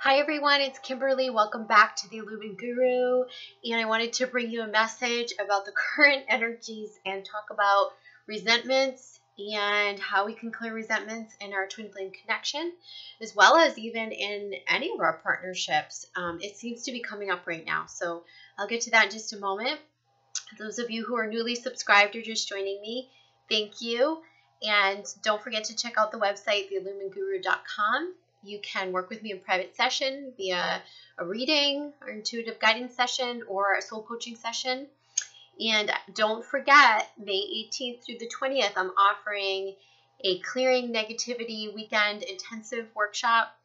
Hi everyone, it's Kimberly. Welcome back to the Illumin Guru, and I wanted to bring you a message about the current energies and talk about resentments and how we can clear resentments in our twin flame connection, as well as even in any of our partnerships. It seems to be coming up right now, so I'll get to that in just a moment. Those of you who are newly subscribed or just joining me, thank you, and don't forget to check out the website, theilluminguru.com. You can work with me in private session via a reading or intuitive guidance session or a soul coaching session. And don't forget, May 18th through the 20th, I'm offering a clearing negativity weekend intensive workshop.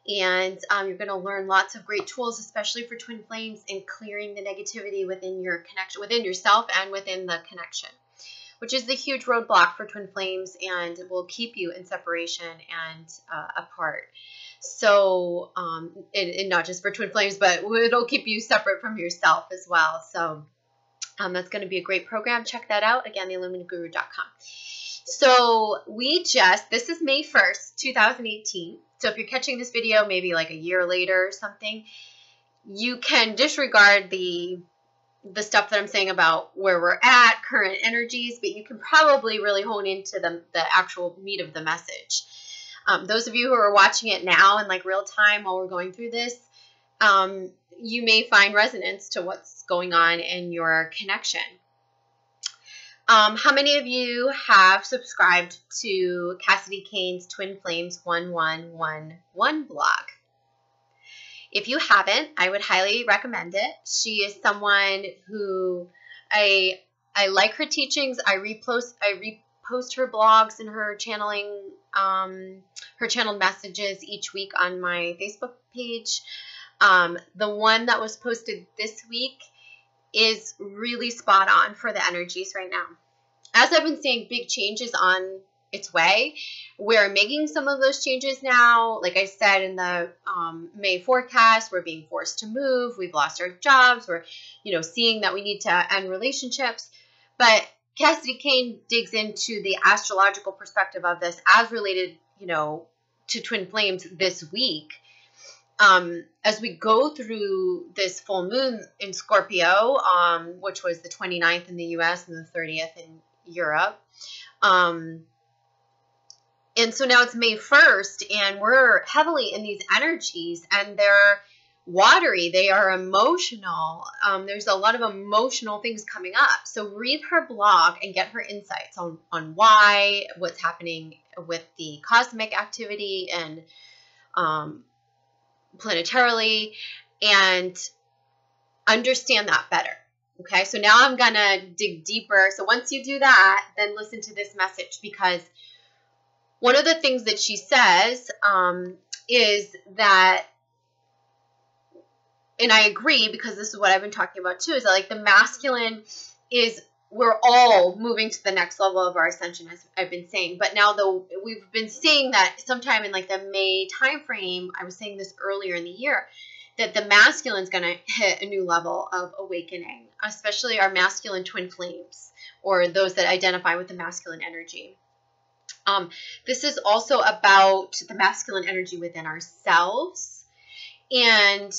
And you're going to learn lots of great tools, especially for twin flames, in clearing the negativity within your connection, within yourself and within the connection, which is the huge roadblock for twin flames and will keep you in separation and apart. So, and not just for twin flames, but it'll keep you separate from yourself as well. So that's going to be a great program. Check that out. Again, theilluminaguru.com. So this is May 1st, 2018. So if you're catching this video maybe like a year later or something, you can disregard the stuff that I'm saying about where we're at, current energies, but you can probably really hone into the actual meat of the message. Those of you who are watching it now in like real time while we're going through this, you may find resonance to what's going on in your connection. How many of you have subscribed to Cassidy Kane's Twin Flames 1111 blog? If you haven't, I would highly recommend it. She is someone who I like her teachings. I repost her blogs and her channeling, her channeled messages each week on my Facebook page. The one that was posted this week is really spot on for the energies right now. As I've been saying, big changes on its way. We're making some of those changes now. Like I said in the May forecast, we're being forced to move. We've lost our jobs. We're, seeing that we need to end relationships. But Cassidy Kane digs into the astrological perspective of this as related, to twin flames this week. As we go through this full moon in Scorpio, which was the 29th in the US and the 30th in Europe. And so now it's May 1st, and we're heavily in these energies, and they're watery. They are emotional. There's a lot of emotional things coming up. So read her blog and get her insights on why, what's happening with the cosmic activity and planetarily, and understand that better. Okay, so now I'm going to dig deeper. So once you do that, then listen to this message, because one of the things that she says is that, and I agree, because this is what I've been talking about too, is that like the masculine is, we're all moving to the next level of our ascension, as I've been saying. But now we've been seeing that sometime in like the May time frame, I was saying this earlier in the year, that the masculine is going to hit a new level of awakening, especially our masculine twin flames, or those that identify with the masculine energy. This is also about the masculine energy within ourselves, and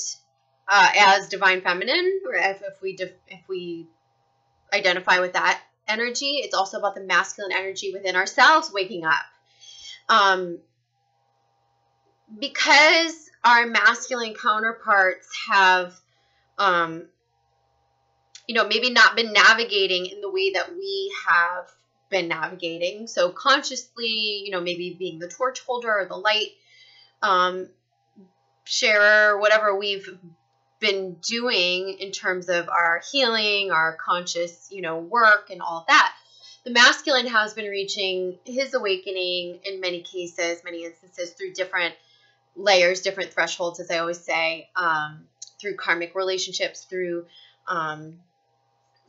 as divine feminine, or if we identify with that energy, it's also about the masculine energy within ourselves waking up. Because our masculine counterparts have, maybe not been navigating in the way that we have been navigating. So consciously, maybe being the torch holder or the light sharer, whatever we've been doing in terms of our healing, our conscious, work and all of that. The masculine has been reaching his awakening in many cases, many instances, through different layers, different thresholds, as I always say, through karmic relationships, through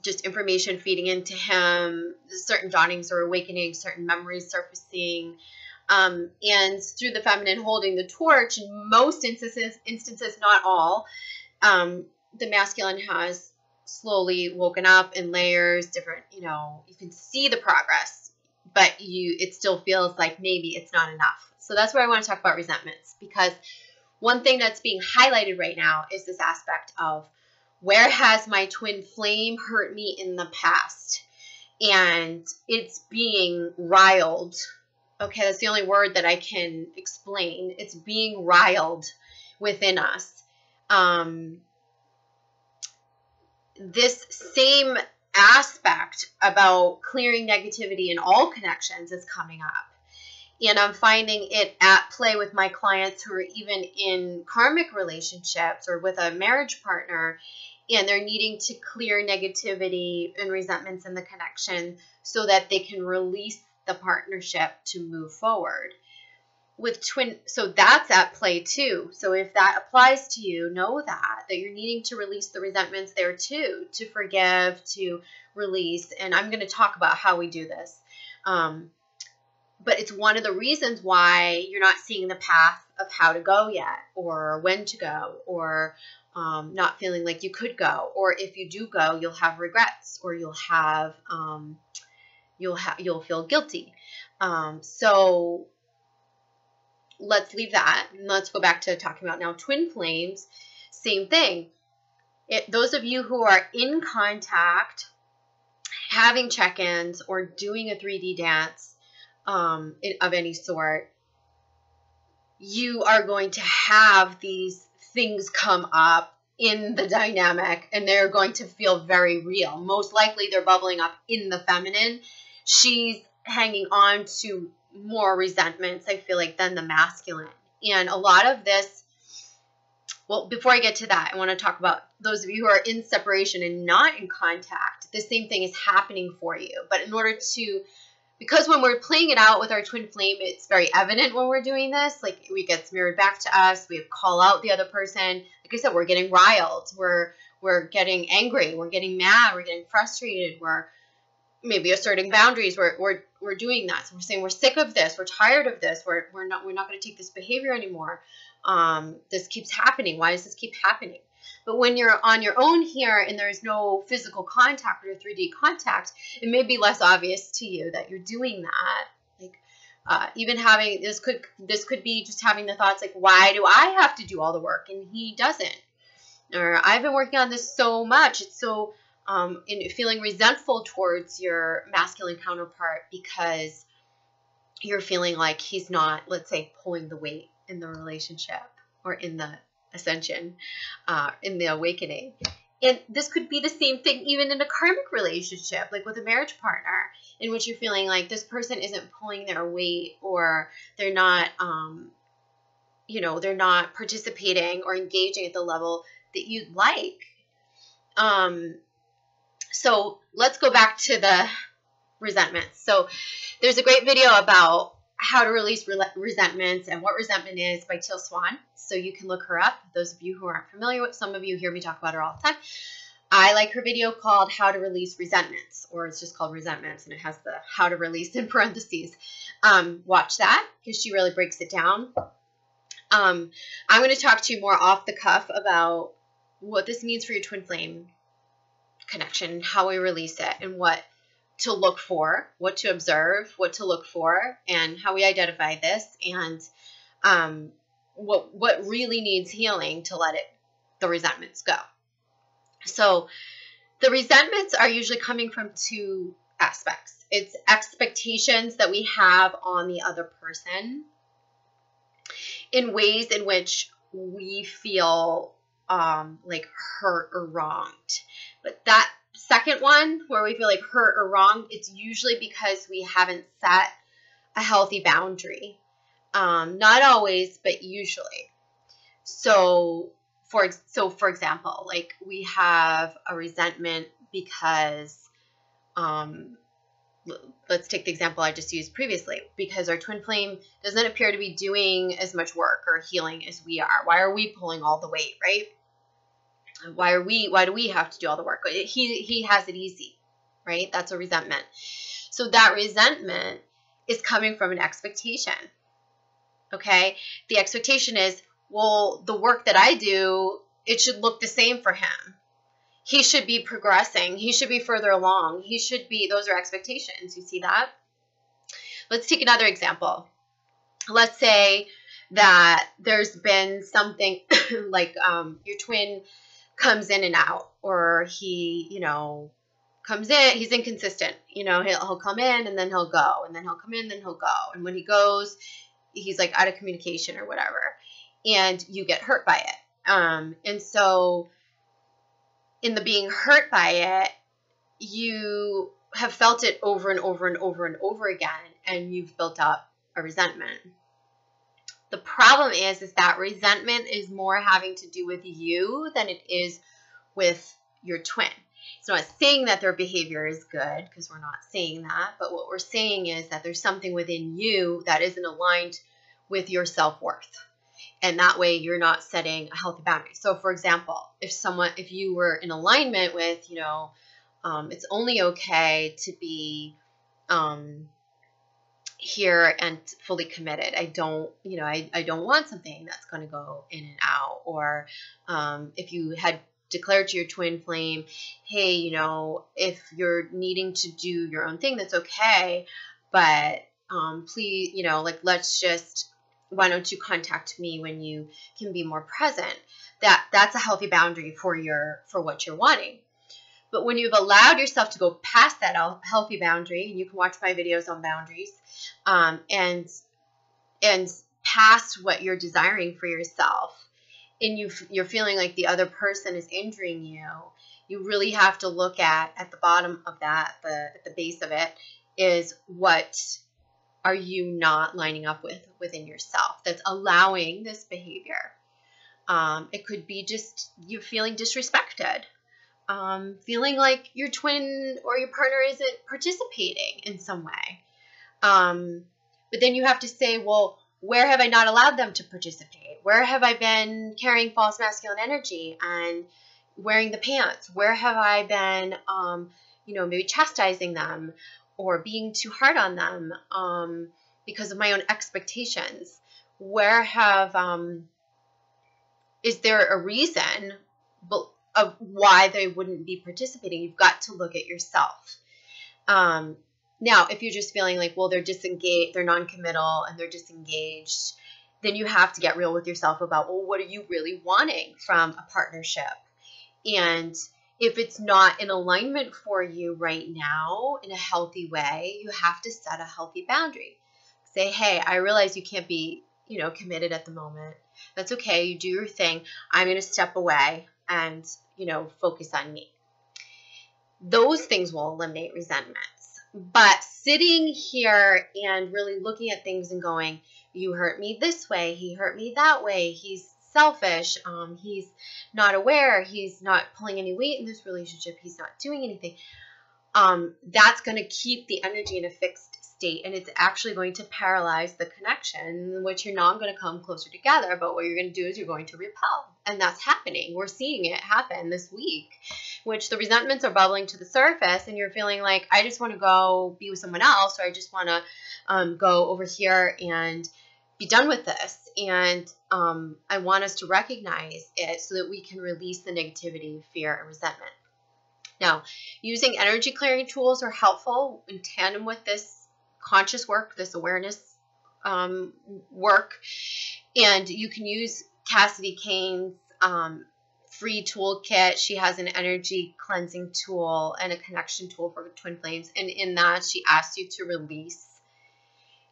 just information feeding into him, certain dawnings or awakenings, certain memories surfacing, and through the feminine holding the torch. In most instances, not all, the masculine has slowly woken up in layers, different, you can see the progress, but it still feels like maybe it's not enough. So that's where I want to talk about resentments, because one thing that's being highlighted right now is this aspect of, where has my twin flame hurt me in the past? And it's being riled. Okay, that's the only word that I can explain. It's being riled within us. This same aspect about clearing negativity in all connections is coming up. And I'm finding it at play with my clients who are even in karmic relationships or with a marriage partner, and they're needing to clear negativity and resentments in the connection so that they can release the partnership to move forward. So that's at play too. So if that applies to you, know that you're needing to release the resentments there too, to forgive, to release. And I'm going to talk about how we do this. But it's one of the reasons why you're not seeing the path of how to go yet, or when to go, or not feeling like you could go, or if you do go, you'll have regrets, or you'll feel guilty. So let's leave that and let's go back to talking about now twin flames. Same thing. Those of you who are in contact, having check-ins, or doing a 3D dance of any sort, you are going to have these things come up in the dynamic, and they're going to feel very real. Most likely they're bubbling up in the feminine. She's hanging on to more resentments, I feel like, than the masculine. And a lot of this, well, before I get to that, I want to talk about those of you who are in separation and not in contact. The same thing is happening for you. But in order to, because when we're playing it out with our twin flame, it's very evident when we're doing this. Like, it gets mirrored back to us. We call out the other person. Like I said, we're getting riled. We're getting angry. We're getting mad. We're getting frustrated. We're maybe asserting boundaries. We're doing that. So we're saying we're sick of this. We're tired of this. We're not going to take this behavior anymore. This keeps happening. Why does this keep happening? But when you're on your own here and there's no physical contact or 3D contact, it may be less obvious to you that you're doing that. Like, even having this could be just having the thoughts like, why do I have to do all the work and he doesn't? Or I've been working on this so much. It's so in feeling resentful towards your masculine counterpart because you're feeling like he's not, let's say, pulling the weight in the relationship or in the ascension, in the awakening. And this could be the same thing even in a karmic relationship, like with a marriage partner, in which you're feeling like this person isn't pulling their weight, or they're not, they're not participating or engaging at the level that you'd like. So let's go back to the resentments. So there's a great video about how to release resentments and what resentment is by Teal Swan. So you can look her up. Those of you who aren't familiar with, some of you hear me talk about her all the time. I like her video called How to Release Resentments, or it's just called Resentments, and it has the how to release in parentheses. Watch that because she really breaks it down. I'm going to talk to you more off the cuff about what this means for your twin flame connection, how we release it, and what to look for, what to observe, what to look for, and how we identify this, and what really needs healing to let the resentments go. So the resentments are usually coming from two aspects. It's expectations that we have on the other person in ways in which we feel like hurt or wronged. But that second one, where we feel like hurt or wrong, it's usually because we haven't set a healthy boundary. Not always, but usually. So for example, like we have a resentment because, let's take the example I just used previously, because our twin flame doesn't appear to be doing as much work or healing as we are. Why are we pulling all the weight, right? Why do we have to do all the work? He has it easy, right? That's a resentment. So that resentment is coming from an expectation. Okay? The expectation is, well, the work that I do, it should look the same for him. He should be progressing. He should be further along. Those are expectations. You see that? Let's take another example. Let's say that there's been something like your twin comes in and out, or he, comes in, he's inconsistent. He'll come in and then he'll go, and then he'll come in, then he'll go. And when he goes, he's like out of communication or whatever, and you get hurt by it. And so in the being hurt by it, you have felt it over and over and over and over again, and you've built up a resentment. The problem is that resentment is more having to do with you than it is with your twin. It's not saying that their behavior is good, because we're not saying that, but what we're saying is that there's something within you that isn't aligned with your self-worth. And that way you're not setting a healthy boundary. So for example, if you were in alignment with, it's only okay to be here and fully committed. I don't want something that's going to go in and out. Or if you had declared to your twin flame, hey, if you're needing to do your own thing, that's okay. But please, why don't you contact me when you can be more present? That's a healthy boundary for what you're wanting. But when you've allowed yourself to go past that healthy boundary, and you can watch my videos on boundaries, and past what you're desiring for yourself, and you're feeling like the other person is injuring you, you really have to look at the bottom of that, at the base of it, is what are you not lining up within yourself that's allowing this behavior. It could be just you feeling disrespected. Feeling like your twin or your partner isn't participating in some way. But then you have to say, well, where have I not allowed them to participate? Where have I been carrying false masculine energy and wearing the pants? Where have I been, maybe chastising them or being too hard on them because of my own expectations? Where is there a reason of why they wouldn't be participating? You've got to look at yourself. Now, if you're just feeling like, well, they're disengaged, they're non-committal, and they're disengaged, then you have to get real with yourself about, well, what are you really wanting from a partnership? And if it's not in alignment for you right now in a healthy way, you have to set a healthy boundary. Say, hey, I realize you can't be, committed at the moment. That's okay. You do your thing. I'm going to step away and, focus on me. Those things will eliminate resentments. But sitting here and really looking at things and going, you hurt me this way, he hurt me that way, he's selfish, he's not aware, he's not pulling any weight in this relationship, he's not doing anything, that's going to keep the energy in a fixed state, and it's actually going to paralyze the connection, in which you're not going to come closer together, but what you're going to do is you're going to repel. And that's happening. We're seeing it happen this week, which the resentments are bubbling to the surface, and you're feeling like, I just want to go be with someone else, or I just want to go over here and be done with this. And I want us to recognize it so that we can release the negativity, fear, and resentment. Now, using energy clearing tools are helpful in tandem with this conscious work, this awareness work. And you can use Cassidy Kane's free toolkit. She has an energy cleansing tool and a connection tool for twin flames. And in that, she asks you to release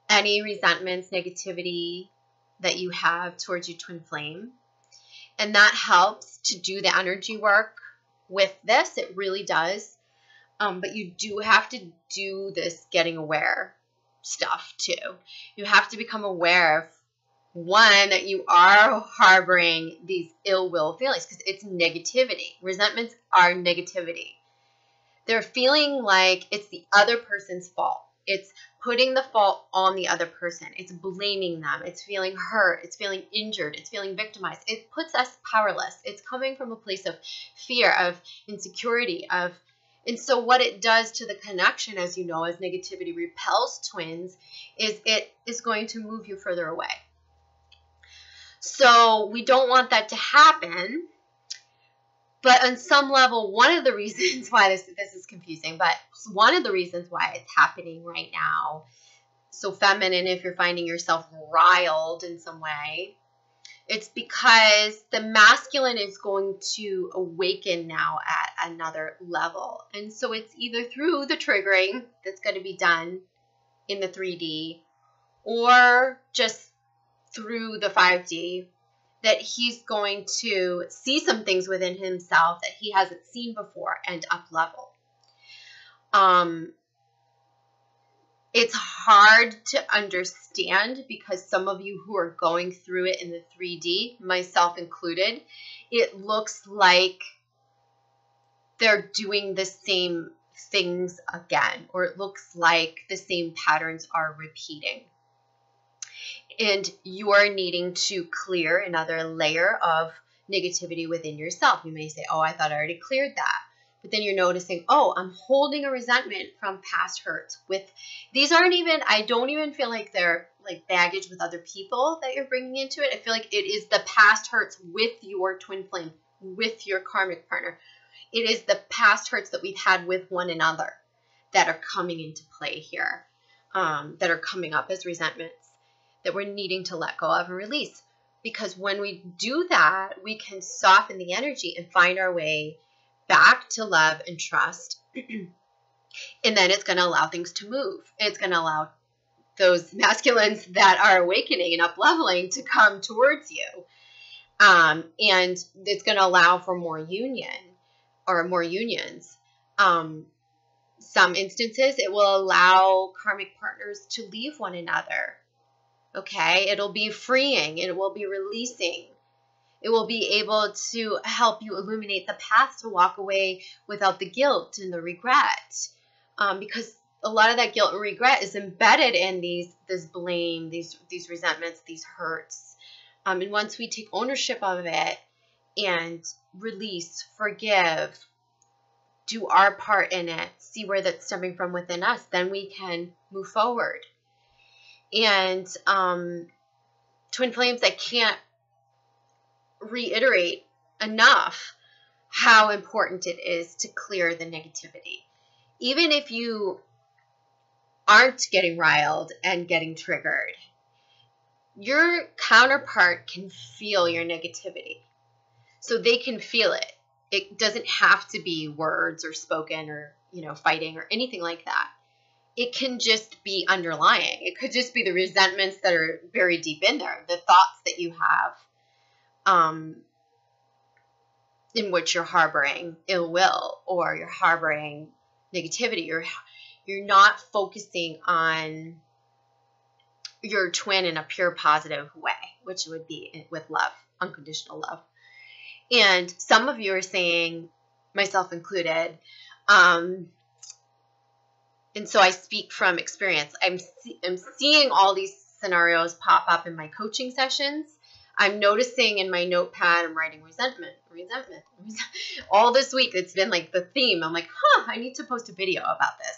any resentments, negativity that you have towards your twin flame. And that helps to do the energy work with this. It really does. But you do have to do this getting aware stuff too. You have to become aware of, one, that you are harboring these ill will feelings, because it's negativity. Resentments are negativity. They're feeling like it's the other person's fault. It's putting the fault on the other person. It's blaming them. It's feeling hurt. It's feeling injured. It's feeling victimized. It puts us powerless. It's coming from a place of fear, of insecurity, and so what it does to the connection, as you know, as negativity repels twins, is it is going to move you further away. So we don't want that to happen. But on some level, one of the reasons why this is confusing, but one of the reasons why it's happening right now So feminine, if you're finding yourself riled in some way, it's because the masculine is going to awaken now at another level. And so it's either through the triggering that's going to be done in the 3D, or just through the 5D, that he's going to see some things within himself that he hasn't seen before and up level. It's hard to understand because some of you who are going through it in the 3D, myself included, it looks like they're doing the same things again, or it looks like the same patterns are repeating. And you are needing to clear another layer of negativity within yourself. You may say, oh, I thought I already cleared that. But then you're noticing, oh, I'm holding a resentment from past hurts. These aren't even, I don't even feel like they're like baggage with other people that you're bringing into it. I feel like it is the past hurts with your twin flame, with your karmic partner. It is the past hurts that we've had with one another that are coming into play here, that are coming up as resentments that we're needing to let go of and release. Because when we do that, we can soften the energy and find our way back to love and trust. And then it's going to allow things to move. It's going to allow those masculines that are awakening and up leveling to come towards you. And it's going to allow for more union or more unions. Some instances, it will allow karmic partners to leave one another. Okay, it'll be freeing. It will be releasing. It will be able to help you illuminate the path to walk away without the guilt and the regret. Because a lot of that guilt and regret is embedded in this blame, these resentments, these hurts. And once we take ownership of it and release, forgive, do our part in it, see where that's stemming from within us, then we can move forward. And twin flames, I can't reiterate enough how important it is to clear the negativity. Even if you aren't getting riled and getting triggered, your counterpart can feel your negativity. So they can feel it. It doesn't have to be words or spoken or, fighting or anything like that. It can just be underlying. It could just be the resentments that are very deep in there, the thoughts that you have, in which you're harboring ill will or you're harboring negativity. You're not focusing on your twin in a pure positive way, which would be with love, unconditional love. And some of you are saying, myself included, and so I speak from experience. I'm seeing all these scenarios pop up in my coaching sessions. I'm noticing in my notepad, I'm writing resentment. All this week, it's been like the theme. I'm like, I need to post a video about this.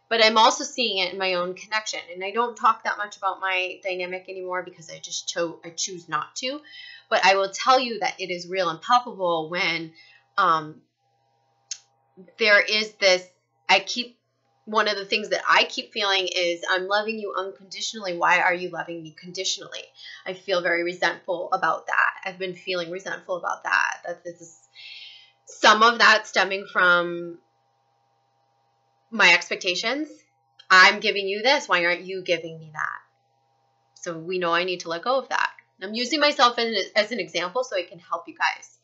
But I'm also seeing it in my own connection. And I don't talk that much about my dynamic anymore because I choose not to. But I will tell you that it is real and palpable when there is this, one of the things that I keep feeling is, I'm loving you unconditionally. Why are you loving me conditionally? I feel very resentful about that. I've been feeling resentful about that. Some of that stemming from my expectations. I'm giving you this. Why aren't you giving me that? So we know I need to let go of that. I'm using myself as an example so I can help you guys.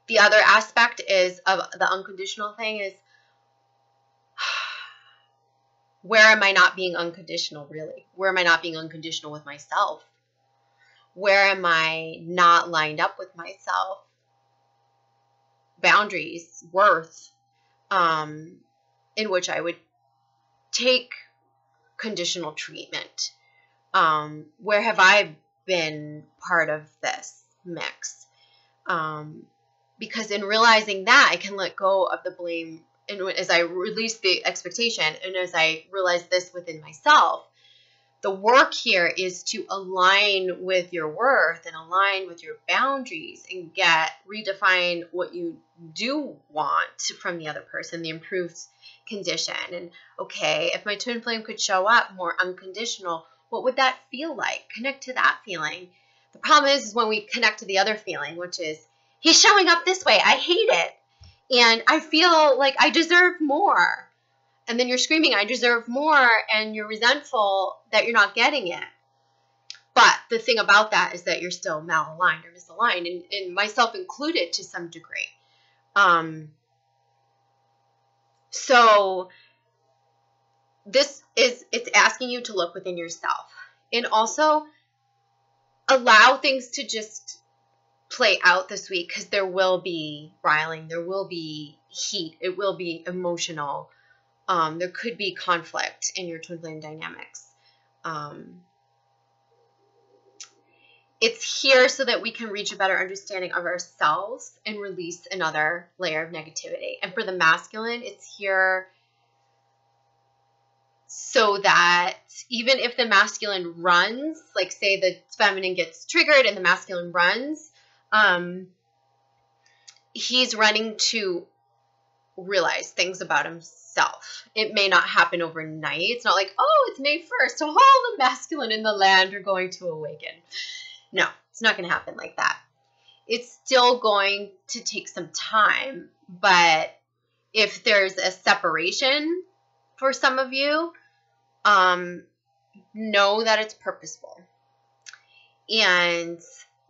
The other aspect is of the unconditional thing is, where am I not being unconditional, really? Where am I not being unconditional with myself? Where am I not lined up with myself? Boundaries, worth, in which I would take conditional treatment. Where have I been part of this mix? Because in realizing that, I can let go of the blame. And as I release the expectation, and as I realize this within myself, the work here is to align with your worth and align with your boundaries and redefine what you do want from the other person, the improved condition. And okay, if my twin flame could show up more unconditional, what would that feel like? Connect to that feeling. The problem is when we connect to the other feeling, which is, he's showing up this way. I hate it. And I feel like I deserve more. And then you're screaming, I deserve more. And you're resentful that you're not getting it. But the thing about that is that you're still malaligned or misaligned, and myself included to some degree. So it's asking you to look within yourself and also allow things to just play out this week, because there will be riling, there will be heat, it will be emotional. There could be conflict in your twin flame dynamics. It's here so that we can reach a better understanding of ourselves and release another layer of negativity. And for the masculine, it's here so that even if the masculine runs, like say the feminine gets triggered and the masculine runs, he's running to realize things about himself. It may not happen overnight. It's not like, oh, it's May 1st, so all the masculine in the land are going to awaken. No, it's not going to happen like that. It's still going to take some time, but if there's a separation for some of you, know that it's purposeful. And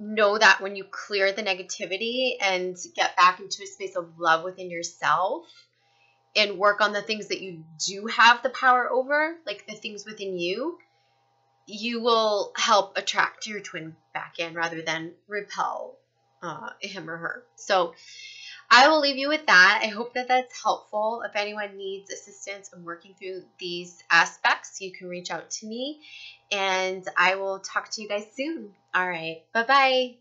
know that when you clear the negativity and get back into a space of love within yourself and work on the things that you do have the power over, like the things within you, you will help attract your twin back in rather than repel him or her. So I will leave you with that. I hope that that's helpful. If anyone needs assistance in working through these aspects, you can reach out to me, and I will talk to you guys soon. All right. Bye-bye.